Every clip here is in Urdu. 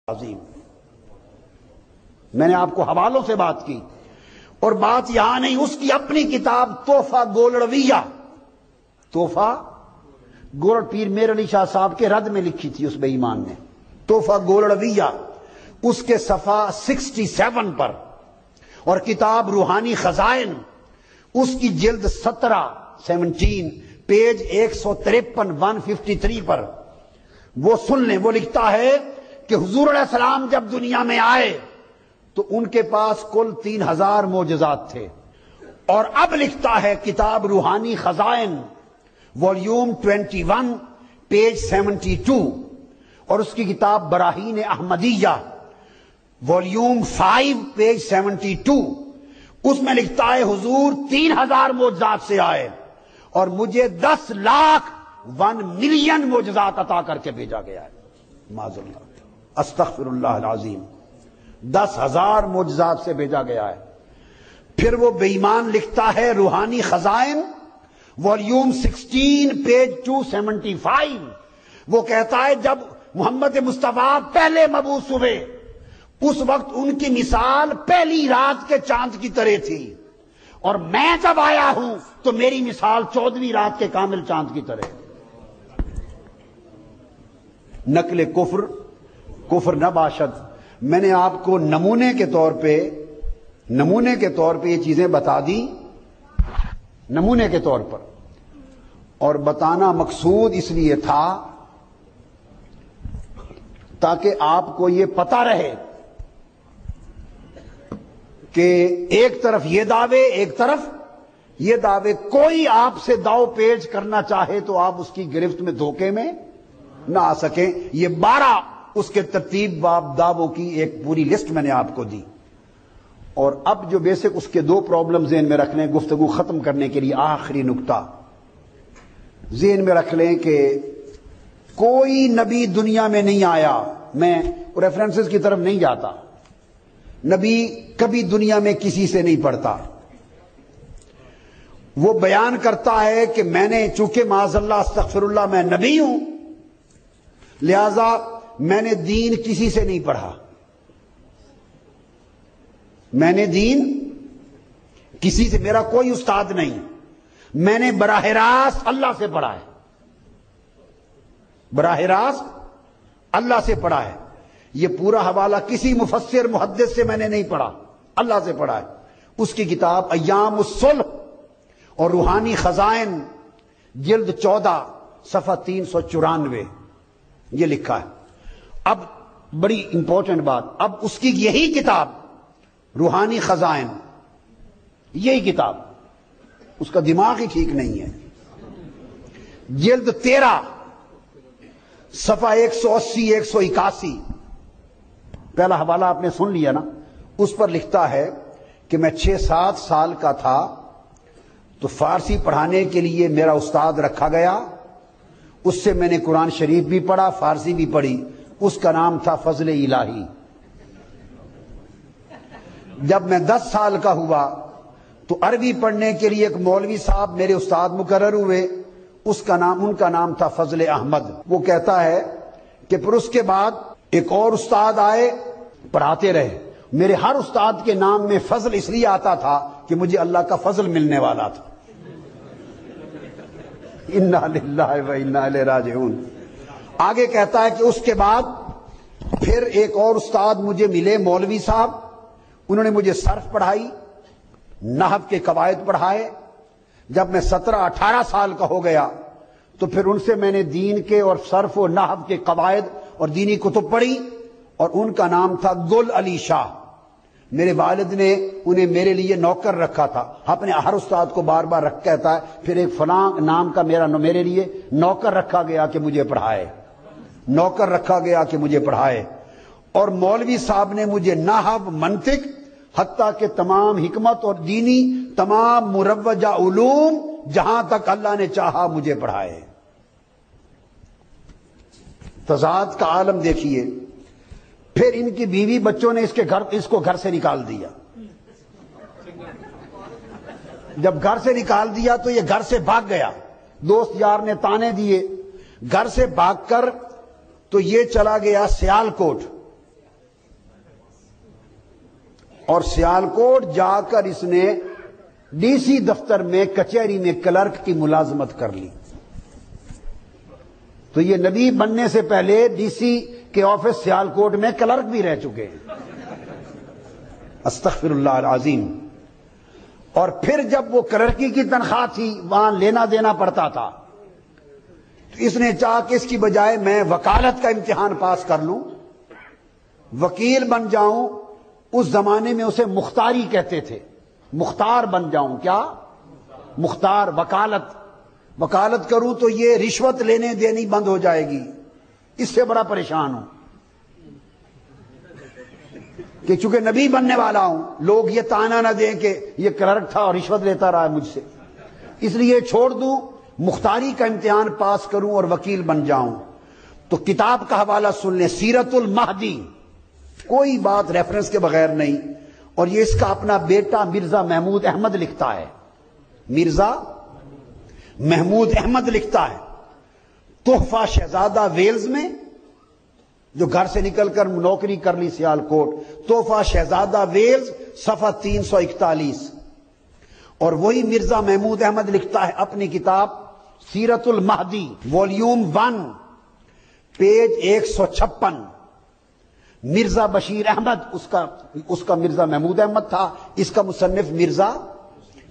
عظیم. میں نے آپ کو حوالوں سے بات کی اور بات یہاں نہیں، اس کی اپنی کتاب تحفہ گولڑویہ، تحفہ گولڑ پیر میر علی شاہ صاحب کے رد میں لکھی تھی اس بے ایمان نے، تحفہ گولڑویہ، اس کے صفحہ 67 پر، اور کتاب روحانی خزائن اس کی جلد 17 پیج 153 153 پر وہ سن لیں. وہ لکھتا ہے کہ حضور علیہ السلام جب دنیا میں آئے تو ان کے پاس کل 3000 معجزات تھے، اور اب لکھتا ہے کتاب روحانی خزائن والیوم 21 پیج 72، اور اس کی کتاب براہین احمدیہ والیوم 5 پیج 72، اس میں لکھتا ہے حضور 3000 معجزات سے آئے اور مجھے 10 لاکھ 1 ملین معجزات عطا کر کے بھیجا گیا ہے. معاذ اللہ، استغفر اللہ العظیم، 10,000 معجزات سے بھیجا گیا ہے. پھر وہ بے ایمان لکھتا ہے روحانی خزائن والیوم 16 پیج 275، وہ کہتا ہے جب محمد مصطفیٰ پہلے مبعوث ہوئے اس وقت ان کی مثال پہلی رات کے چاند کی طرح تھی، اور میں جب آیا ہوں تو میری مثال 14ویں رات کے کامل چاند کی طرح. نقل کفر نہ باشد. میں نے آپ کو نمونے کے طور پہ یہ چیزیں بتا دی، نمونے کے طور پر، اور بتانا مقصود اس لیے تھا تاکہ آپ کو یہ پتہ رہے کہ ایک طرف یہ دعوے ایک طرف یہ دعوے. کوئی آپ سے داؤ پیچ کرنا چاہے تو آپ اس کی گرفت میں دھوکے میں نہ آ سکیں. یہ 12 اس کے ترتیب باب دعووں کی ایک پوری لسٹ میں نے آپ کو دی. اور اب جو بیسک اس کے 2 پرابلم ذہن میں رکھ لیں گفتگو ختم کرنے کے لیے. آخری نقطہ ذہن میں رکھ لیں کہ کوئی نبی دنیا میں نہیں آیا، میں ریفرنسز کی طرف نہیں جاتا، نبی کبھی دنیا میں کسی سے نہیں پڑھتا. وہ بیان کرتا ہے کہ میں نے، چونکہ معاذ اللہ استغفر اللہ میں نبی ہوں، لہذا میں نے دین کسی سے نہیں پڑھا، میں نے دین کسی سے، میرا کوئی استاد نہیں، میں نے براہ راست اللہ سے پڑھا ہے، براہ راست اللہ سے پڑھا ہے. یہ پورا حوالہ کسی مفسر محدث سے میں نے نہیں پڑھا، اللہ سے پڑھا ہے. اس کی کتاب ایام الصلح اور روحانی خزائن جلد 14 صفحہ 394 یہ لکھا ہے. اب بڑی امپورٹنٹ بات، اب اس کی یہی کتاب روحانی خزائن، یہی کتاب، اس کا دماغ ہی ٹھیک نہیں ہے، جلد 13 صفحہ 180 181، پہلا حوالہ آپ نے سن لیا نا، اس پر لکھتا ہے کہ میں 6-7 سال کا تھا تو فارسی پڑھانے کے لیے میرا استاد رکھا گیا، اس سے میں نے قرآن شریف بھی پڑھا، فارسی بھی پڑھی، اس کا نام تھا فضل الہی. جب میں 10 سال کا ہوا تو عربی پڑھنے کے لیے ایک مولوی صاحب میرے استاد مقرر ہوئے، ان کا نام تھا فضل احمد. وہ کہتا ہے کہ پھر اس کے بعد ایک اور استاد آئے، پڑھاتے رہے. میرے ہر استاد کے نام میں فضل اس لیے آتا تھا کہ مجھے اللہ کا فضل ملنے والا تھا. انا للہ و انا الیہ راجعون. آگے کہتا ہے کہ اس کے بعد پھر ایک اور استاد مجھے ملے، مولوی صاحب، انہوں نے مجھے صرف پڑھائی، نحو کے قواعد پڑھائے. جب میں 17-18 سال کا ہو گیا تو پھر ان سے میں نے دین کے اور صرف و نحو کے قواعد اور دینی کتب پڑھی، اور ان کا نام تھا گل علی شاہ. میرے والد نے انہیں میرے لیے نوکر رکھا تھا، اپنے ہر استاد کو بار بار رکھ کہتا ہے پھر ایک فلاں نام کا میرے لیے نوکر رکھا گیا کہ مجھے پڑھائے، نوکر رکھا گیا کہ مجھے پڑھائے. اور مولوی صاحب نے مجھے نحو، منطق، حتیٰ کہ تمام حکمت اور دینی تمام مروجہ علوم جہاں تک اللہ نے چاہا مجھے پڑھائے. تضاد کا عالم دیکھیے. پھر ان کی بیوی بچوں نے اس کو گھر سے نکال دیا. جب گھر سے نکال دیا تو یہ گھر سے بھاگ گیا، دوست یار نے تانے دیے، گھر سے بھاگ کر تو یہ چلا گیا سیال کوٹ، اور سیالکوٹ جا کر اس نے ڈی سی دفتر میں کچہری میں کلرک کی ملازمت کر لی. تو یہ نبی بننے سے پہلے ڈی سی کے آفس سیالکوٹ میں کلرک بھی رہ چکے ہیں. استغفر اللہ العظیم. اور پھر جب وہ کلرکی کی تنخواہ تھی وہاں لینا دینا پڑتا تھا تو اس نے چاہا کہ اس کی بجائے میں وکالت کا امتحان پاس کر لوں, وکیل بن جاؤں. اس زمانے میں اسے مختاری کہتے تھے, مختار بن جاؤں. کیا مختار؟ وکالت کروں تو یہ رشوت لینے دینی بند ہو جائے گی, اس سے بڑا پریشان ہوں کہ چونکہ نبی بننے والا ہوں لوگ یہ تانا نہ دیں کہ یہ کلرک تھا اور رشوت لیتا رہا ہے مجھ سے, اس لیے چھوڑ دوں, مختاری کا امتحان پاس کروں اور وکیل بن جاؤں. تو کتاب کا حوالہ سن لیں, سیرت المہدی, کوئی بات ریفرنس کے بغیر نہیں. اور یہ اس کا اپنا بیٹا مرزا محمود احمد لکھتا ہے. مرزا محمود احمد لکھتا ہے تحفہ شہزادہ ویلز میں, جو گھر سے نکل کر نوکری کر لی سیالکوٹ. تحفہ شہزادہ ویلز صفحہ 341. اور وہی مرزا محمود احمد لکھتا ہے اپنی کتاب سیرت المہدی والیوم 1 پیج 156. مرزا بشیر احمد, اس کا مرزا محمود احمد تھا, اس کا مصنف مرزا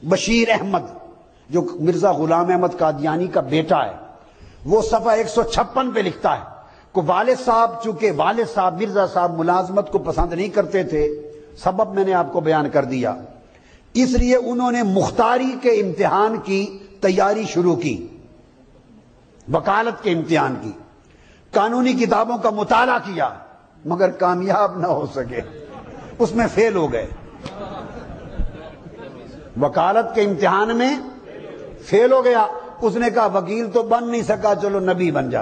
بشیر احمد جو مرزا غلام احمد قادیانی کا بیٹا ہے. وہ صفحہ 156 پہ لکھتا ہے کہ والد صاحب, چونکہ والد صاحب مرزا صاحب ملازمت کو پسند نہیں کرتے تھے, سبب میں نے آپ کو بیان کر دیا, اس لیے انہوں نے مختاری کے امتحان کی تیاری شروع کی, وکالت کے امتحان کی. قانونی کتابوں کا مطالعہ کیا مگر کامیاب نہ ہو سکے, اس میں فیل ہو گئے. وکالت کے امتحان میں فیل ہو گیا. اس نے کہا وکیل تو بن نہیں سکا, چلو نبی بن جاتا.